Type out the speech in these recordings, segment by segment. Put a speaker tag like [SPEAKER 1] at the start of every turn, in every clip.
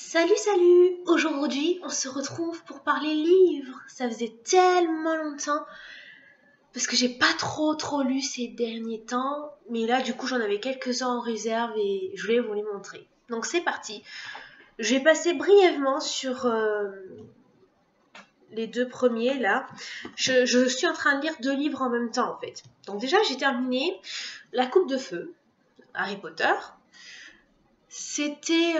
[SPEAKER 1] Salut, salut! Aujourd'hui, on se retrouve pour parler livres. Ça faisait tellement longtemps parce que j'ai pas trop lu ces derniers temps, mais là, du coup, j'en avais quelques-uns en réserve et je voulais vous les montrer. Donc, c'est parti. Je vais passer brièvement sur les deux premiers là. Je suis en train de lire deux livres en même temps en fait. Donc, déjà, j'ai terminé La Coupe de Feu, Harry Potter. C'était.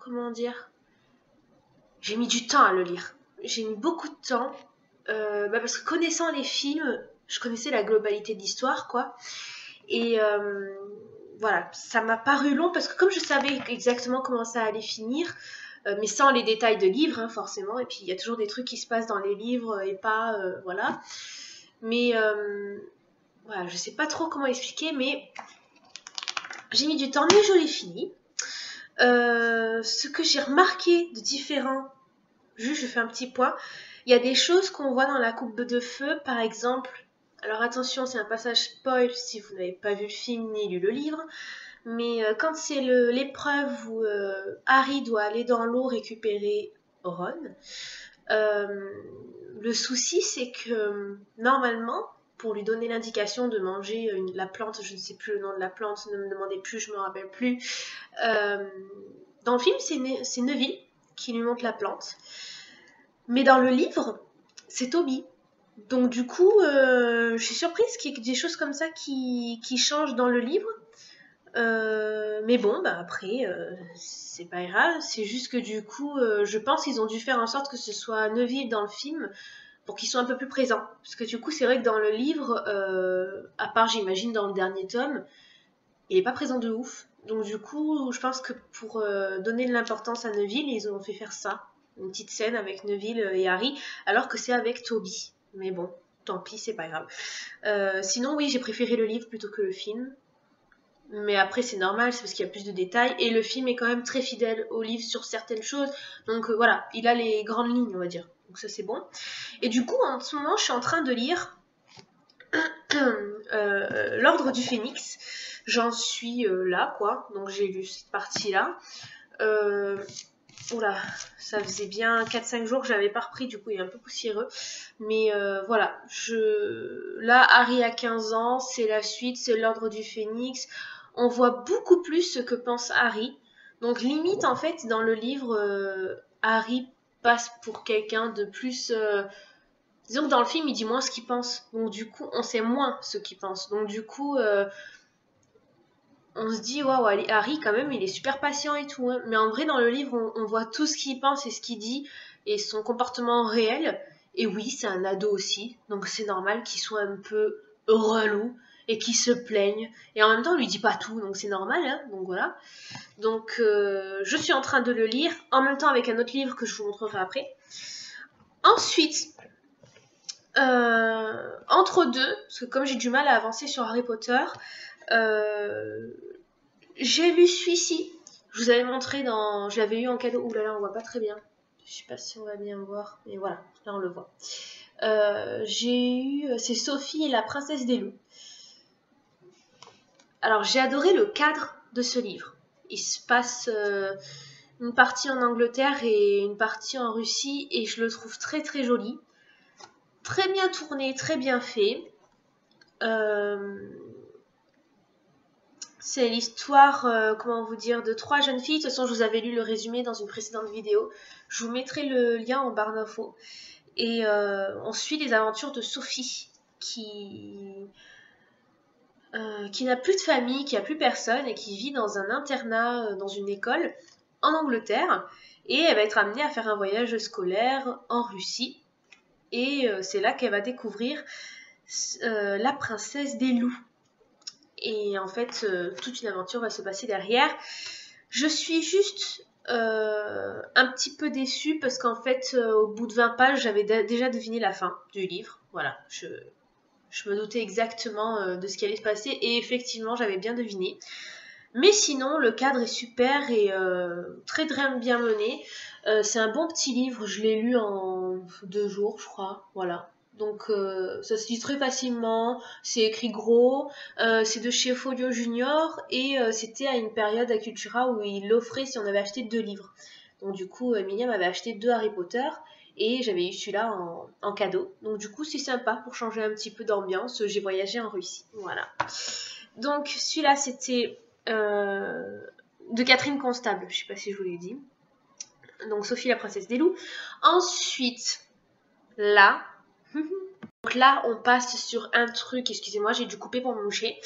[SPEAKER 1] Comment dire? J'ai mis du temps à le lire. J'ai mis beaucoup de temps. Parce que connaissant les films, je connaissais la globalité de l'histoire, quoi. Et voilà, ça m'a paru long parce que comme je savais exactement comment ça allait finir, mais sans les détails de livres, hein, forcément. Et puis il y a toujours des trucs qui se passent dans les livres et pas, voilà. Mais voilà, je sais pas trop comment expliquer, mais j'ai mis du temps, mais je l'ai fini. Ce que j'ai remarqué de différent, juste je fais un petit point, il y a des choses qu'on voit dans La Coupe de Feu, par exemple. Alors attention, c'est un passage spoil si vous n'avez pas vu le film ni lu le livre, mais quand c'est l'épreuve où Harry doit aller dans l'eau récupérer Ron, euh, le souci c'est que normalement, pour lui donner l'indication de manger la plante, je ne sais plus le nom de la plante, ne me demandez plus, je me rappelle plus. Dans le film, c'est Neville qui lui montre la plante. Mais dans le livre, c'est Toby. Donc du coup, je suis surprise qu'il y ait des choses comme ça qui changent dans le livre. Mais bon, bah après, c'est pas grave. C'est juste que du coup, je pense qu'ils ont dû faire en sorte que ce soit Neville dans le film pour qu'ils soient un peu plus présents. Parce que du coup, c'est vrai que dans le livre, à part j'imagine dans le dernier tome, il est pas présent de ouf. Donc du coup, je pense que pour donner de l'importance à Neville, ils ont fait faire ça. Une petite scène avec Neville et Harry, alors que c'est avec Toby. Mais bon, tant pis, c'est pas grave. Sinon, oui, j'ai préféré le livre plutôt que le film. Mais après, c'est normal, c'est parce qu'il y a plus de détails. Et le film est quand même très fidèle au livre sur certaines choses. Donc voilà, il a les grandes lignes, on va dire. Donc ça, c'est bon. Et du coup, en ce moment, je suis en train de lire L'Ordre du Phénix. J'en suis là, quoi. Donc j'ai lu cette partie-là. Oula, ça faisait bien 4-5 jours que j'avais pas repris, du coup il est un peu poussiéreux. Mais voilà, là Harry a 15 ans, c'est la suite, c'est l'Ordre du Phénix. On voit beaucoup plus ce que pense Harry. Donc limite en fait dans le livre, Harry passe pour quelqu'un de plus... disons que dans le film il dit moins ce qu'il pense. Donc du coup on sait moins ce qu'il pense. Donc du coup... on se dit waouh, Harry quand même il est super patient et tout, hein. Mais en vrai dans le livre on voit tout ce qu'il pense et ce qu'il dit et son comportement réel. Et oui, c'est un ado aussi, donc c'est normal qu'il soit un peu relou et qu'il se plaigne, et en même temps on lui dit pas tout, donc c'est normal, hein. Donc voilà, donc je suis en train de le lire en même temps avec un autre livre que je vous montrerai après. Ensuite, entre deux, parce que comme j'ai du mal à avancer sur Harry Potter, j'ai lu celui-ci. Je vous avais montré dans... Je l'avais eu en cadeau. Ouh là là, on voit pas très bien. Je sais pas si on va bien voir. Mais voilà, là on le voit. J'ai eu... C'est Sophie et la princesse des loups. Alors j'ai adoré le cadre de ce livre. Il se passe une partie en Angleterre et une partie en Russie. Et je le trouve très très joli. Très bien tourné, très bien fait. C'est l'histoire, comment vous dire, de trois jeunes filles. De toute façon, je vous avais lu le résumé dans une précédente vidéo. Je vous mettrai le lien en barre d'infos. Et on suit les aventures de Sophie, qui n'a plus de famille, qui n'a plus personne, et qui vit dans un internat, dans une école, en Angleterre. Et elle va être amenée à faire un voyage scolaire en Russie. Et c'est là qu'elle va découvrir la princesse des loups. Et en fait, toute une aventure va se passer derrière. Je suis juste un petit peu déçue parce qu'en fait, au bout de 20 pages, j'avais déjà deviné la fin du livre. Voilà, je me doutais exactement de ce qui allait se passer et effectivement, j'avais bien deviné. Mais sinon, le cadre est super et très très bien mené. C'est un bon petit livre, je l'ai lu en 2 jours, je crois. Voilà. Donc ça se lit très facilement, c'est écrit gros, c'est de chez Folio Junior et c'était à une période à Cultura où il l'offrait si on avait acheté 2 livres. Donc du coup, Emilia m'avait acheté 2 Harry Potter et j'avais eu celui-là en cadeau. Donc du coup, c'est sympa pour changer un petit peu d'ambiance. J'ai voyagé en Russie, voilà. Donc celui-là, c'était de Catherine Constable, je sais pas si je vous l'ai dit. Donc Sophie la princesse des loups. Ensuite, là... Donc là, on passe sur un truc, excusez-moi, j'ai dû couper pour me moucher,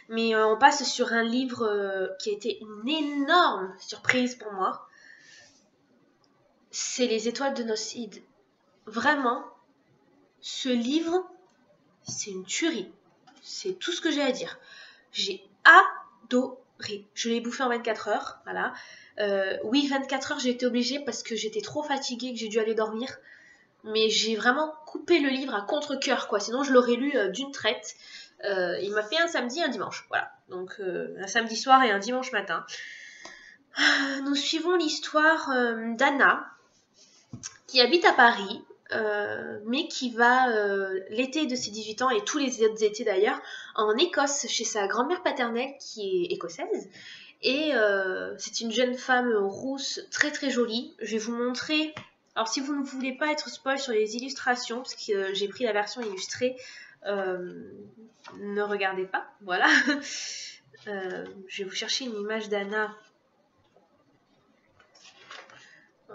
[SPEAKER 1] mais on passe sur un livre qui a été une énorme surprise pour moi. C'est Les Étoiles de Noside. Vraiment, ce livre, c'est une tuerie. C'est tout ce que j'ai à dire. J'ai adoré. Je l'ai bouffé en 24 heures, voilà. Oui, 24 heures, j'ai été obligée parce que j'étais trop fatiguée, que j'ai dû aller dormir. Mais j'ai vraiment coupé le livre à contre-cœur, quoi. Sinon, je l'aurais lu d'une traite. Il m'a fait un samedi et un dimanche, voilà. Donc, un samedi soir et un dimanche matin. Nous suivons l'histoire d'Anna, qui habite à Paris, mais qui va, l'été de ses 18 ans, et tous les autres étés d'ailleurs, en Écosse, chez sa grand-mère paternelle, qui est écossaise. Et c'est une jeune femme rousse, très très jolie. Je vais vous montrer... Alors si vous ne voulez pas être spoil sur les illustrations, parce que j'ai pris la version illustrée, ne regardez pas, voilà. Je vais vous chercher une image d'Anna.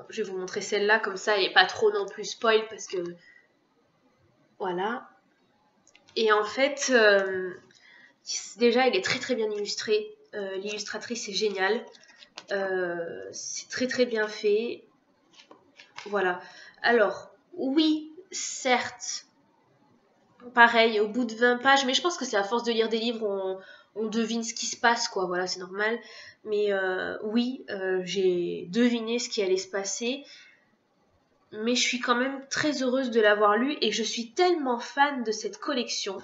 [SPEAKER 1] Je vais vous montrer celle-là, comme ça, elle n'est pas trop non plus spoil, parce que... Voilà. Et en fait, déjà, elle est très très bien illustrée. L'illustratrice est géniale. C'est très très bien fait. Voilà. Alors, oui, certes, pareil, au bout de 20 pages, mais je pense que c'est à force de lire des livres, on devine ce qui se passe, quoi. Voilà, c'est normal. Mais oui, j'ai deviné ce qui allait se passer. Mais je suis quand même très heureuse de l'avoir lu et je suis tellement fan de cette collection.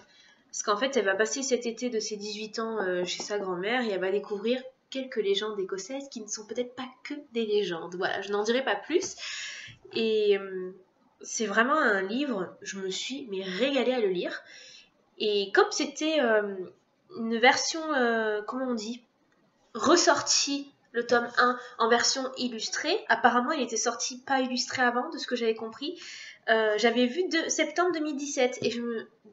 [SPEAKER 1] Parce qu'en fait, elle va passer cet été de ses 18 ans chez sa grand-mère et elle va découvrir quelques légendes écossaises qui ne sont peut-être pas que des légendes. Voilà, je n'en dirai pas plus. Et c'est vraiment un livre, je me suis régalée à le lire. Et comme c'était une version, comment on dit, ressortie, le tome 1 en version illustrée, apparemment il était sorti pas illustré avant, de ce que j'avais compris. J'avais vu septembre 2017 et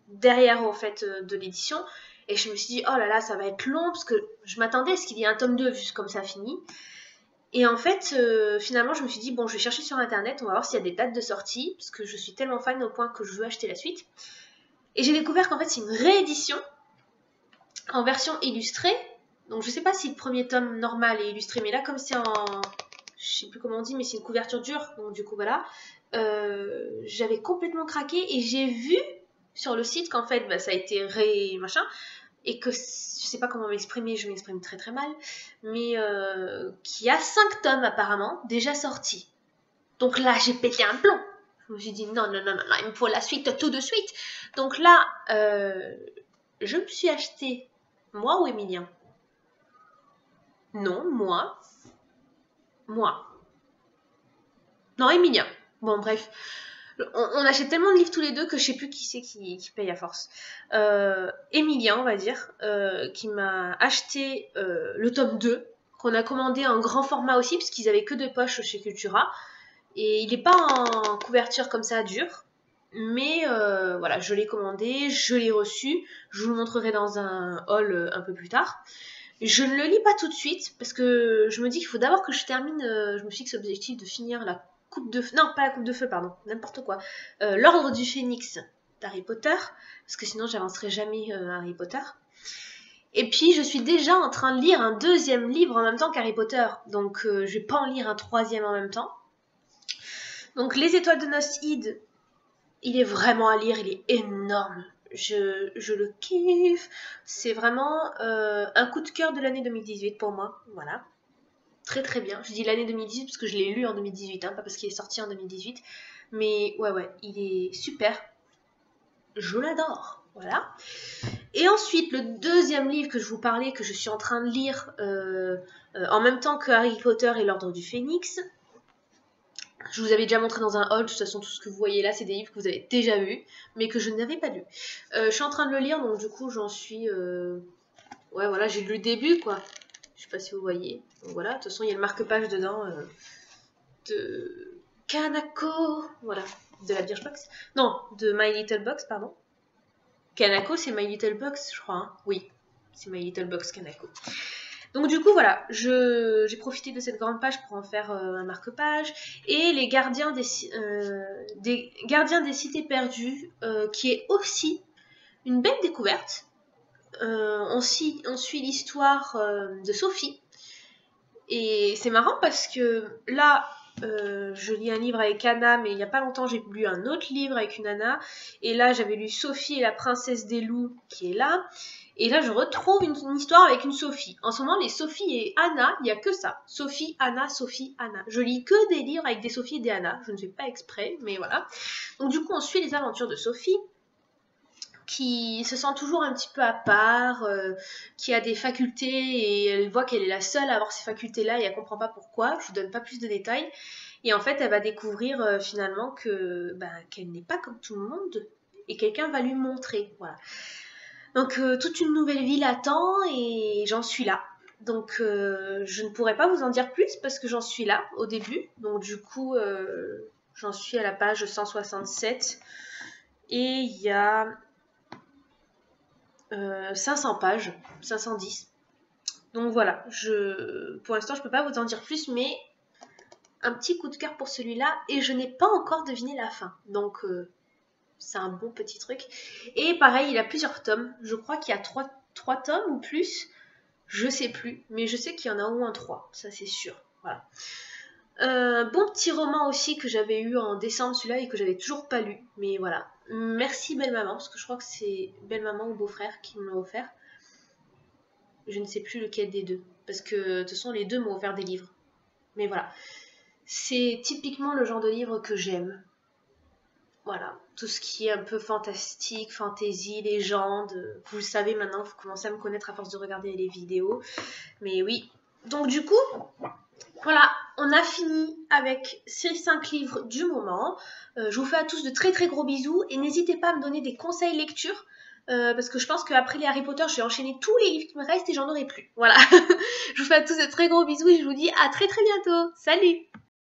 [SPEAKER 1] derrière en fait de l'édition, et je me suis dit oh là là ça va être long parce que je m'attendais à ce qu'il y ait un tome 2 vu comme ça finit. Et en fait, finalement, je me suis dit, bon, je vais chercher sur Internet, on va voir s'il y a des dates de sortie, parce que je suis tellement fan au point que je veux acheter la suite. Et j'ai découvert qu'en fait, c'est une réédition en version illustrée. Donc, je sais pas si le premier tome normal est illustré, mais là, comme c'est en... Je sais plus comment on dit, mais c'est une couverture dure, donc du coup, voilà. J'avais complètement craqué et j'ai vu sur le site qu'en fait, bah, ça a été machin, et que je sais pas comment m'exprimer, je m'exprime très très mal, mais qui a 5 tomes apparemment déjà sortis. Donc là, j'ai pété un plomb. Je me suis dit non, il me faut la suite tout de suite. Donc là, je me suis acheté, moi ou Emilien? Non, moi. Non, Emilien. Bon, bref. On achète tellement de livres tous les deux que je sais plus qui c'est qui paye à force. Emilien, on va dire, qui m'a acheté le tome 2, qu'on a commandé en grand format aussi, parce qu'ils avaient que 2 poches chez Cultura. Et il n'est pas en couverture comme ça, dure. Mais voilà, je l'ai commandé, je l'ai reçu. Je vous le montrerai dans un haul un peu plus tard. Je ne le lis pas tout de suite, parce que je me dis qu'il faut d'abord que je termine, je me fixe l'objectif de finir la coupe de feu, non pas la coupe de feu, pardon, n'importe quoi, l'ordre du phénix d'Harry Potter, parce que sinon j'avancerai jamais Harry Potter. Et puis je suis déjà en train de lire un 2e livre en même temps qu'Harry Potter, donc je vais pas en lire un 3e en même temps. Donc Les Étoiles de Noside, il est vraiment à lire, il est énorme. Je le kiffe. C'est vraiment un coup de cœur de l'année 2018 pour moi. Voilà. Très très bien. Je dis l'année 2018 parce que je l'ai lu en 2018, hein, pas parce qu'il est sorti en 2018. Mais ouais, il est super. Je l'adore. Voilà. Et ensuite, le 2e livre que je vous parlais, que je suis en train de lire en même temps que Harry Potter et l'Ordre du Phénix, Je vous avais déjà montré dans un haul, de toute façon tout ce que vous voyez là c'est des livres que vous avez déjà vus, mais que je n'avais pas lus. Je suis en train de le lire, donc du coup j'en suis... Ouais voilà, j'ai lu le début quoi. Je sais pas si vous voyez. Donc voilà, de toute façon il y a le marque-page dedans de Kanako, voilà, de la Birchbox. Non, de My Little Box, pardon. Kanako c'est My Little Box je crois, hein. Oui, c'est My Little Box Kanako. Donc du coup voilà, j'ai profité de cette grande page pour en faire un marque-page. Et les gardiens des gardiens des cités perdues, qui est aussi une belle découverte. On suit l'histoire de Sophie. Et c'est marrant parce que là, je lis un livre avec Anna, mais il n'y a pas longtemps j'ai lu un autre livre avec une Anna. Et là j'avais lu Sophie et la princesse des loups qui est là. Et là, je retrouve une histoire avec une Sophie. En ce moment, les Sophie et Anna, il n'y a que ça. Sophie, Anna, Sophie, Anna. Je lis que des livres avec des Sophie et des Anna. Je ne fais pas exprès, mais voilà. Donc du coup, on suit les aventures de Sophie, qui se sent toujours un petit peu à part, qui a des facultés, et elle voit qu'elle est la seule à avoir ces facultés-là, et elle ne comprend pas pourquoi. Je ne vous donne pas plus de détails. Et en fait, elle va découvrir finalement qu'elle n'est pas comme tout le monde, et quelqu'un va lui montrer. Voilà. Donc toute une nouvelle vie l'attend et j'en suis là. Donc je ne pourrais pas vous en dire plus parce que j'en suis là au début. Donc du coup j'en suis à la page 167 et il y a 500 pages, 510. Donc voilà, pour l'instant je peux pas vous en dire plus, mais un petit coup de cœur pour celui-là et je n'ai pas encore deviné la fin. Donc c'est un bon petit truc. Et pareil, il a plusieurs tomes. Je crois qu'il y a 3 tomes ou plus. Je sais plus. Mais je sais qu'il y en a au moins 3. Ça, c'est sûr. Voilà. Bon petit roman aussi que j'avais eu en décembre, celui-là, et que j'avais toujours pas lu. Mais voilà. Merci Belle Maman, parce que je crois que c'est Belle Maman ou Beau-Frère qui me l'a offert. Je ne sais plus lequel des deux. Parce que de toute façon, les deux m'ont offert des livres. Mais voilà. C'est typiquement le genre de livre que j'aime. Voilà, tout ce qui est un peu fantastique, fantasy, légende, vous le savez maintenant, vous commencez à me connaître à force de regarder les vidéos. Mais oui, donc du coup, voilà, on a fini avec ces 5 livres du moment. Je vous fais à tous de très très gros bisous et n'hésitez pas à me donner des conseils lecture. Parce que je pense qu'après les Harry Potter, je vais enchaîner tous les livres qui me restent et j'en aurai plus. Voilà, je vous fais à tous de très gros bisous et je vous dis à très très bientôt. Salut!